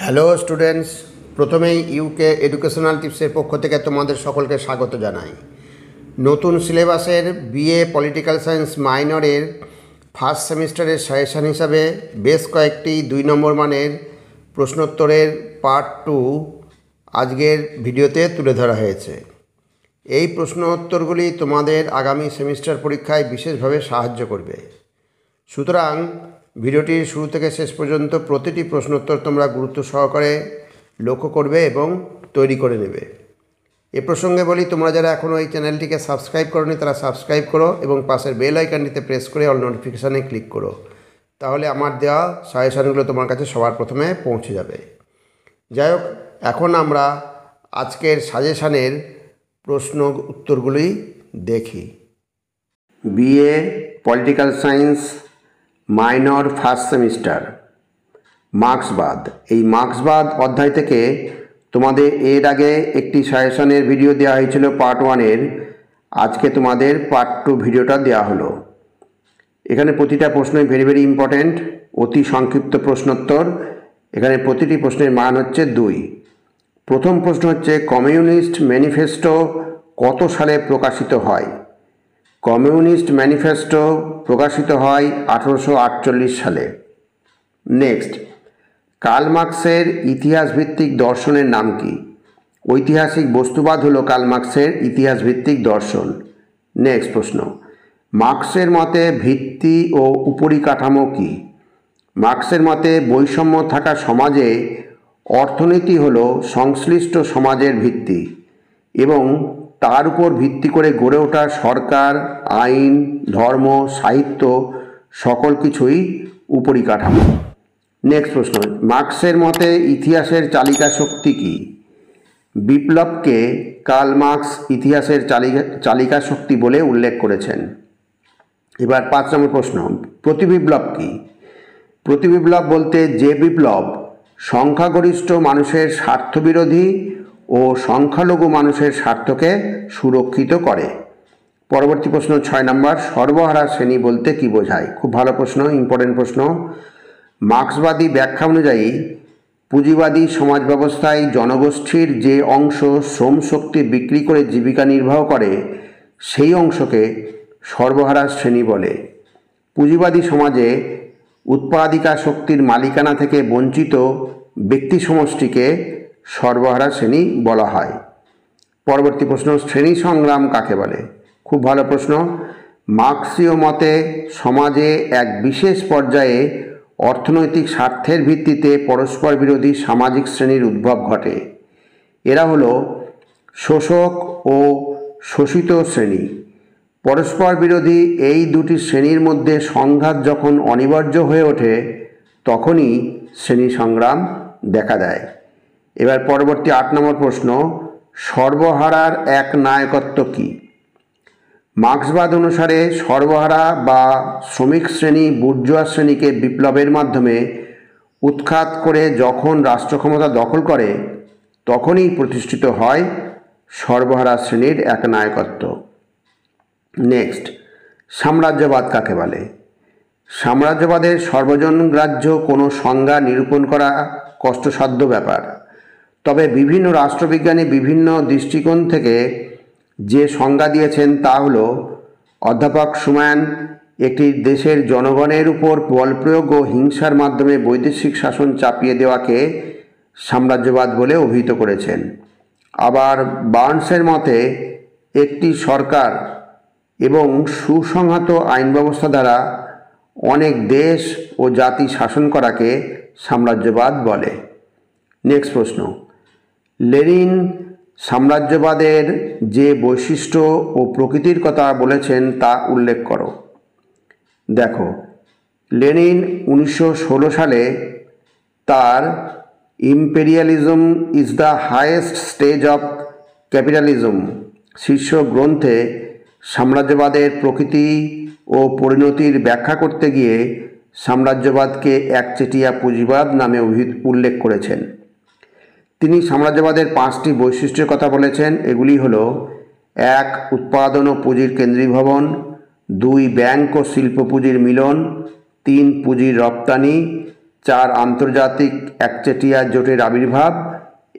Hello students, প্রথমেই UK educational টিপসের পক্ষ থেকে তোমাদের সকলকে স্বাগত জানাই। নতুন সিলেবাসের বিএ পলিটিক্যাল সায়েন্স মাইনরের ফার্স্ট সেমিস্টারের সাজেশান হিসাবে বেশ কয়েকটি 2 নম্বর মানের প্রশ্নোত্তরের পার্ট 2 আজকের ভিডিওতে তুলে ধরা হয়েছে। এই প্রশ্নোত্তরগুলি তোমাদের আগামী সেমিস্টার পরীক্ষায় বিশেষভাবে সাহায্য করবে। সুতরাং ভিডিওটির শুরু থেকে শেষ পর্যন্ত প্রতিটি প্রশ্নোত্তর তোমরা গুরুত্ব সহকারে লক্ষ্য করবে এবং তৈরি করে নেবে। এ প্রসঙ্গে বলি, তোমরা যারা এখনও এই চ্যানেলটিকে সাবস্ক্রাইব করোনি তারা সাবস্ক্রাইব করো এবং পাশের বেল আইকনটিতে প্রেস করে অল নোটিফিকেশানে ক্লিক করো। তাহলে আমার দেওয়া সাজেশানগুলো তোমার কাছে সবার প্রথমে পৌঁছে যাবে। যাই হোক, এখন আমরা আজকের সাজেশানের প্রশ্ন উত্তরগুলি দেখি। BA political science minor first semester মার্ক্সবাদ। এই মার্ক্সবাদ অধ্যায় থেকে তোমাদের এর আগে একটি সাজেশনের ভিডিও দেওয়া হয়েছিল পার্ট 1-এর। আজকে তোমাদের পার্ট 2 ভিডিওটা দেওয়া হলো। এখানে প্রতিটা প্রশ্নই ভেরি ইম্পর্ট্যান্ট, অতি সংক্ষিপ্ত প্রশ্নোত্তর। এখানে প্রতিটি প্রশ্নের মান হচ্ছে 2। প্রথম প্রশ্ন হচ্ছে, কমিউনিস্ট ম্যানিফেস্টো কত সালে প্রকাশিত হয়? কমিউনিস্ট ম্যানিফেস্টো প্রকাশিত হয় 1848 সালে। নেক্সট, কার্ল মার্ক্সের ইতিহাসভিত্তিক দর্শনের নাম কি? ঐতিহাসিক বস্তুবাদ হলো কার্ল মার্ক্সের ইতিহাসভিত্তিক দর্শন। নেক্সট প্রশ্ন, মার্ক্সের মতে ভিত্তি ও উপরিকাঠামো কি? মার্ক্সের মতে বৈষম্য থাকা সমাজে অর্থনীতি হলো সংশ্লিষ্ট সমাজের ভিত্তি এবং তার উপর ভিত্তি করে গড়ে ওঠা সরকার, আইন, ধর্ম, সাহিত্য সকল কিছুই উপরিকাঠামো। নেক্সট প্রশ্ন, মার্ক্সের মতে ইতিহাসের চালিকা শক্তি কি? বিপ্লবকে কার্ল মার্ক্স ইতিহাসের চালিকা শক্তি বলে উল্লেখ করেছেন। এবার 5 নম্বর প্রশ্ন, প্রতিবিপ্লব কি? প্রতিবিপ্লব বলতে যে বিপ্লব সংখ্যাগরিষ্ঠ মানুষের স্বার্থবিরোধী ও সংখ্যালঘু মানুষের স্বার্থকে সুরক্ষিত করে। পরবর্তী প্রশ্ন 6 নম্বর, সর্বহারা শ্রেণী বলতে কি বোঝায়? খুব ভালো প্রশ্ন, ইম্পর্টেন্ট প্রশ্ন। মার্ক্সবাদী ব্যাখ্যা অনুযায়ী পুঁজিবাদী সমাজ ব্যবস্থায় জনগোষ্ঠীর যে অংশ শ্রম শক্তি বিক্রি করে জীবিকা নির্বাহ করে সেই অংশকে সর্বহারা শ্রেণী বলে। পুঁজিবাদী সমাজে উৎপাদিকা শক্তির মালিকানা থেকে বঞ্চিত ব্যক্তি সমষ্টিকে সর্বহারা শ্রেণী বলা হয়। পরবর্তী প্রশ্ন, শ্রেণী সংগ্রাম কাকে বলে? খুব ভালো প্রশ্ন। মার্ক্সীয় মতে সমাজে এক বিশেষ পর্যায়ে অর্থনৈতিক স্বার্থের ভিত্তিতে পরস্পর বিরোধী সামাজিক শ্রেণীর উদ্ভব ঘটে। এরা হলো শোষক ও শোষিত শ্রেণী। পরস্পর বিরোধী এই দুটি শ্রেণীর মধ্যে সংঘাত যখন অনিবার্য হয়ে ওঠে তখনই শ্রেণী সংগ্রাম দেখা দেয়। এবার পরবর্তী 8 নম্বর প্রশ্ন, সর্বহারার এক নায়কত্ব কি? মার্ক্সবাদ অনুসারে সর্বহারা বা শ্রমিক শ্রেণী বুর্জোয়া শ্রেণীকে বিপ্লবের মাধ্যমে উৎখাত করে যখন রাষ্ট্রক্ষমতা দখল করে তখনই প্রতিষ্ঠিত হয় সর্বহারা শ্রেণীর এক নায়কত্ব। নেক্সট, সাম্রাজ্যবাদ কাকে বলে? সাম্রাজ্যবাদের সর্বজনগ্রাহ্য কোনো সংজ্ঞা নিরূপণ করা কষ্টসাধ্য ব্যাপার। তবে বিভিন্ন রাষ্ট্রবিজ্ঞানী বিভিন্ন দৃষ্টিকোণ থেকে যে সংজ্ঞা দিয়েছেন তা হলো, অধ্যাপক সুম্যান একটি দেশের জনগণের উপর বল প্রয়োগ ও হিংসার মাধ্যমে বৈদেশিক শাসন চাপিয়ে দেওয়াকে সাম্রাজ্যবাদ বলে অভিহিত করেছেন। আবার বার্নসের মতে একটি সরকার এবং সুসংহত আইন ব্যবস্থা দ্বারা অনেক দেশ ও জাতি শাসন করাকে সাম্রাজ্যবাদ বলে। নেক্সট প্রশ্ন, লেনিন সাম্রাজ্যবাদের যে বৈশিষ্ট্য ও প্রকৃতির কথা বলেছেন তা উল্লেখ করো। দেখো, লেনিন 1916 সালে তার imperialism is the highest stage of capitalism শীর্ষ গ্রন্থে সাম্রাজ্যবাদের প্রকৃতি ও পরিণতির ব্যাখ্যা করতে গিয়ে সাম্রাজ্যবাদকে একচেটিয়া পুঁজিবাদ নামে উল্লেখ করেছেন। তিনি সাম্রাজ্যবাদের 5টি বৈশিষ্ট্যের কথা বলেছেন। এগুলি হলো: 1. উৎপাদন ও পুঁজির কেন্দ্রীভবন, 2. ব্যাংক ও শিল্প পুঁজির মিলন, 3. পুঁজির রপ্তানি, 4 আন্তর্জাতিক একচেটিয়া জোটের আবির্ভাব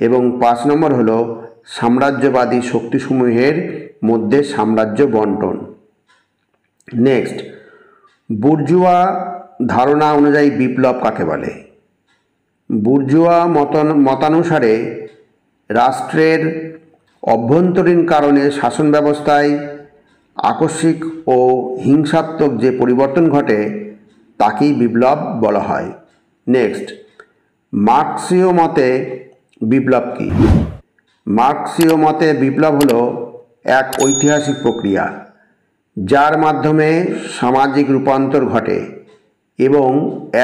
এবং 5 নম্বর হলো সাম্রাজ্যবাদী শক্তিসমূহের মধ্যে সাম্রাজ্য বন্টন। নেক্সট, বুর্জুয়া ধারণা অনুযায়ী বিপ্লব কাকে বলে? বুর্জুয়া মতানুসারে রাষ্ট্রের অভ্যন্তরীণ কারণে শাসন ব্যবস্থায় আকস্মিক ও হিংসাত্মক যে পরিবর্তন ঘটে তাকেই বিপ্লব বলা হয়। নেক্সট, মার্ক্সীয় মতে বিপ্লব কী? মার্ক্সীয় মতে বিপ্লব হলো এক ঐতিহাসিক প্রক্রিয়া যার মাধ্যমে সামাজিক রূপান্তর ঘটে এবং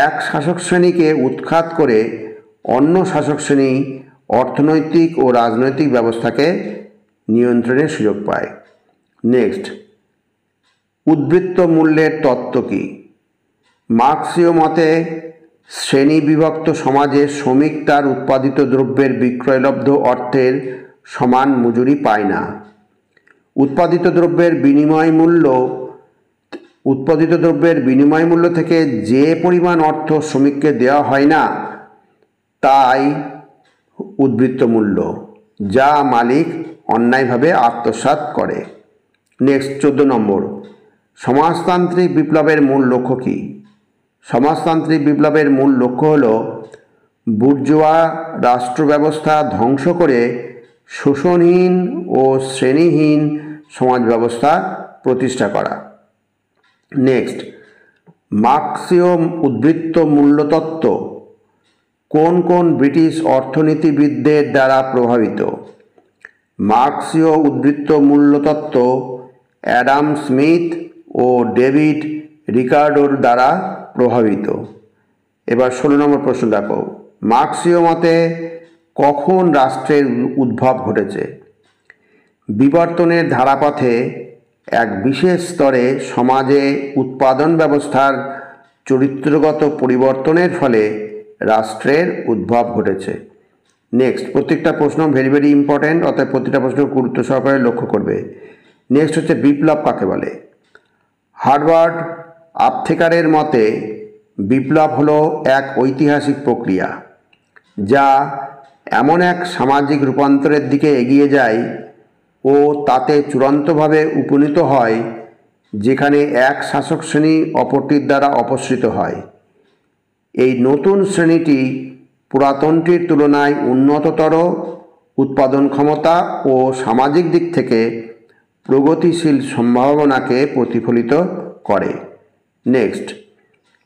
এক শাসক শ্রেণীকে উৎখাত করে অন্য শাসক শ্রেণী অর্থনৈতিক ও রাজনৈতিক ব্যবস্থাকে নিয়ন্ত্রণের সুযোগ পায়। নেক্সট, উদ্বৃত্ত মূল্যের তত্ত্ব কী? মার্ক্সীয় মতে শ্রেণী বিভক্ত সমাজে শ্রমিক তার উৎপাদিত দ্রব্যের বিক্রয়লব্ধ অর্থের সমান মজুরি পায় না। উৎপাদিত দ্রব্যের বিনিময় মূল্য থেকে যে পরিমাণ অর্থ শ্রমিককে দেওয়া হয় না তাই উদ্বৃত্ত মূল্য, যা মালিক অন্যায়ভাবে আত্মসাৎ করে। নেক্সট, 14 নম্বর, সমাজতান্ত্রিক বিপ্লবের মূল লক্ষ্য কী? সমাজতান্ত্রিক বিপ্লবের মূল লক্ষ্য হল বুর্জোয়া রাষ্ট্র ব্যবস্থা ধ্বংস করে শোষণহীন ও শ্রেণীহীন সমাজ ব্যবস্থা প্রতিষ্ঠা করা। নেক্সট, মার্ক্সীয় উদ্বৃত্ত মূল্যতত্ত্ব কোন কোন ব্রিটিশ অর্থনীতিবিদদের দ্বারা প্রভাবিত? মার্ক্সীয় উদ্বৃত্ত মূল্যতত্ত্ব অ্যাডাম স্মিথ ও ডেভিড রিকার্ডোর দ্বারা প্রভাবিত। এবার 16 নম্বর প্রশ্ন দেখো, মার্ক্সীয় মতে কখন রাষ্ট্রের উদ্ভব ঘটেছে? বিবর্তনের ধারাপথে এক বিশেষ স্তরে সমাজে উৎপাদন ব্যবস্থার চরিত্রগত পরিবর্তনের ফলে রাষ্ট্রের উদ্ভব ঘটেছে। নেক্সট, প্রত্যেকটা প্রশ্ন ভেরি ভেরি ইম্পর্ট্যান্ট, অর্থাৎ প্রতিটা প্রশ্ন গুরুত্ব সহকারে লক্ষ্য করবে। নেক্সট হচ্ছে বিপ্লব কাকে বলে? হার্ভার্ড আপথেকারের মতে বিপ্লব হলো এক ঐতিহাসিক প্রক্রিয়া যা এমন এক সামাজিক রূপান্তরের দিকে এগিয়ে যায় ও তাতে চূড়ান্তভাবে উপনীত হয় যেখানে এক শাসক শ্রেণী অপরটির দ্বারা অপসৃত হয়। এই নতুন শ্রেণীটি পুরাতনটির তুলনায় উন্নততর, উৎপাদন ক্ষমতা ও সামাজিক দিক থেকে প্রগতিশীল সম্ভাবনাকে প্রতিফলিত করে। নেক্সট,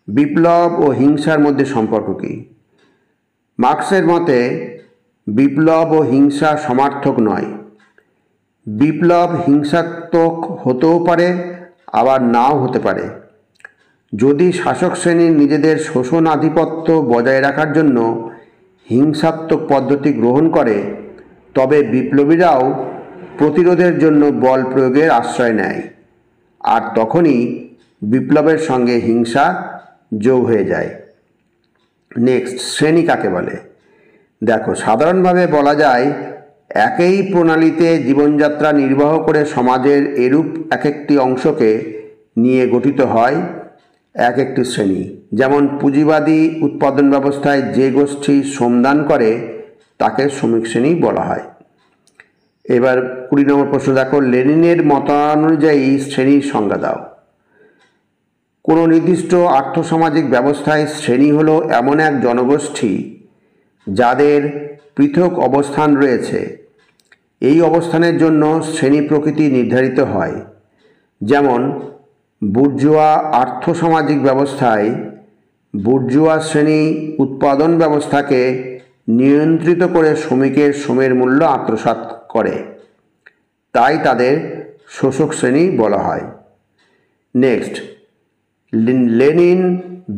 বিপ্লব ও হিংসার মধ্যে সম্পর্ক কী? মার্ক্সের মতে বিপ্লব ও হিংসা সমার্থক নয়। বিপ্লব হিংসাত্মক হতেও পারে আবার নাও হতে পারে। যদি শাসক শ্রেণীর নিজেদের শোষণ আধিপত্য বজায় রাখার জন্য হিংসাত্মক পদ্ধতি গ্রহণ করে তবে বিপ্লবীরাও প্রতিরোধের জন্য বল প্রয়োগের আশ্রয় নেয়, আর তখনই বিপ্লবের সঙ্গে হিংসা যোগ হয়ে যায়। নেক্সট, শ্রেণী কাকে বলে? দেখো, সাধারণভাবে বলা যায় একই প্রণালীতে জীবনযাত্রা নির্বাহ করে সমাজের এরূপ এক একটি অংশকে নিয়ে গঠিত হয় এক একটি শ্রেণী। যেমন পুঁজিবাদী উৎপাদন ব্যবস্থায় যে গোষ্ঠী শ্রমদান করে তাকে শ্রমিক শ্রেণী বলা হয়। এবার 20 নম্বর প্রশ্ন দেখো, লেনিনের মতানুযায়ী শ্রেণীর সংজ্ঞা দাও। কোনো নির্দিষ্ট আর্থসামাজিক ব্যবস্থায় শ্রেণী হলো এমন এক জনগোষ্ঠী যাদের পৃথক অবস্থান রয়েছে। এই অবস্থানের জন্য শ্রেণী প্রকৃতি নির্ধারিত হয়। যেমন বুর্জোয়া আর্থসামাজিক ব্যবস্থায় বুর্জোয়া শ্রেণী উৎপাদন ব্যবস্থাকে নিয়ন্ত্রিত করে শ্রমিকের শ্রমের মূল্য আত্মসাৎ করে, তাই তাদের শোষক শ্রেণী বলা হয়। নেক্সট, লেনিন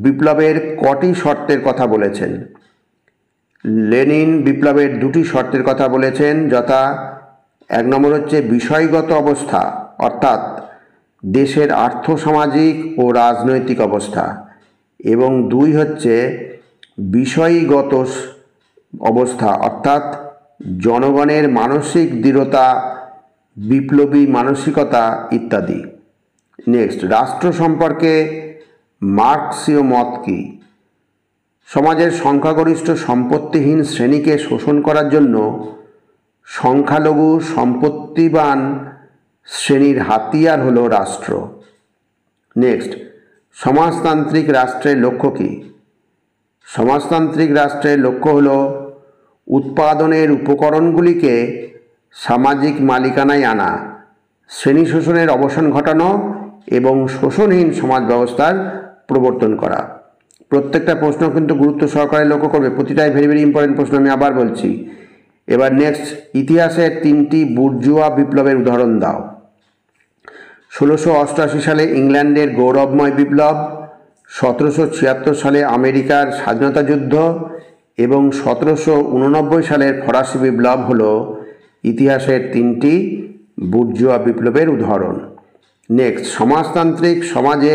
বিপ্লবের কটি শর্তের কথা বলেছেন? লেনিন বিপ্লবের 2টি শর্তের কথা বলেছেন, যথা 1 নম্বর হচ্ছে বিষয়গত অবস্থা, অর্থাৎ দেশের আর্থসামাজিক ও রাজনৈতিক অবস্থা, এবং 2 হচ্ছে বিষয়গত অবস্থা, অর্থাৎ জনগণের মানসিক দৃঢ়তা, বিপ্লবী মানসিকতা ইত্যাদি। নেক্সট, রাষ্ট্র সম্পর্কে মার্ক্সীয় মত কী? সমাজের সংখ্যাগরিষ্ঠ সম্পত্তিহীন শ্রেণীকে শোষণ করার জন্য সংখ্যালঘু সম্পত্তিবান শ্রেণীর হাতিয়ার হলো রাষ্ট্র। নেক্সট, সমাজতান্ত্রিক রাষ্ট্রের লক্ষ্য কী? সমাজতান্ত্রিক রাষ্ট্রের লক্ষ্য হলো উৎপাদনের উপকরণগুলিকে সামাজিক মালিকানায় আনা, শ্রেণী শোষণের অবসান ঘটানো এবং শোষণহীন সমাজ ব্যবস্থার প্রবর্তন করা। প্রত্যেকটা প্রশ্ন কিন্তু গুরুত্ব সহকারে লক্ষ্য করবে, প্রতিটাই ভেরি ভেরি ইম্পর্টেন্ট প্রশ্ন, আমি আবার বলছি। এবার নেক্সট, ইতিহাসের 3টি বুর্জুয়া বিপ্লবের উদাহরণ দাও। 1688 সালে ইংল্যান্ডের গৌরবময় বিপ্লব, 1776 সালে আমেরিকার স্বাধীনতা যুদ্ধ এবং 1789 সালের ফরাসি বিপ্লব হলো ইতিহাসের 3টি বুর্জুয়া বিপ্লবের উদাহরণ। নেক্সট, সমাজতান্ত্রিক সমাজে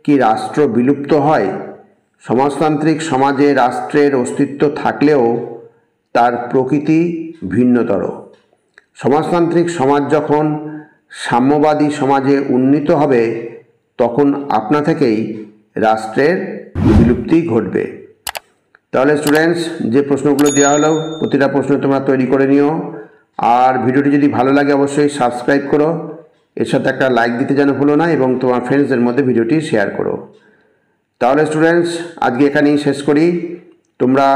কি রাষ্ট্র বিলুপ্ত হয়? সমাজতান্ত্রিক সমাজে রাষ্ট্রের অস্তিত্ব থাকলেও তার প্রকৃতি ভিন্নতর। সমাজতান্ত্রিক সমাজ যখন সাম্যবাদী সমাজে উন্নীত হবে তখন আপনা থেকেই রাষ্ট্রের বিলুপ্তি ঘটবে। তাহলে স্টুডেন্টস, যে প্রশ্নগুলো দেওয়া হলো প্রতিটা প্রশ্ন তোমরা তৈরি করে নিও, আর ভিডিওটি যদি ভালো লাগে অবশ্যই সাবস্ক্রাইব করো, এর সাথে একটা লাইক দিতে যেন ভুলো না এবং তোমার ফ্রেন্ডসদের মধ্যে ভিডিওটি শেয়ার করো। তাহলে স্টুডেন্টস, আজকে এখানেই শেষ করি। তোমরা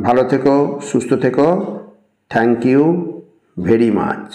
ভালো থেকো, সুস্থ থেকো। Thank you very much.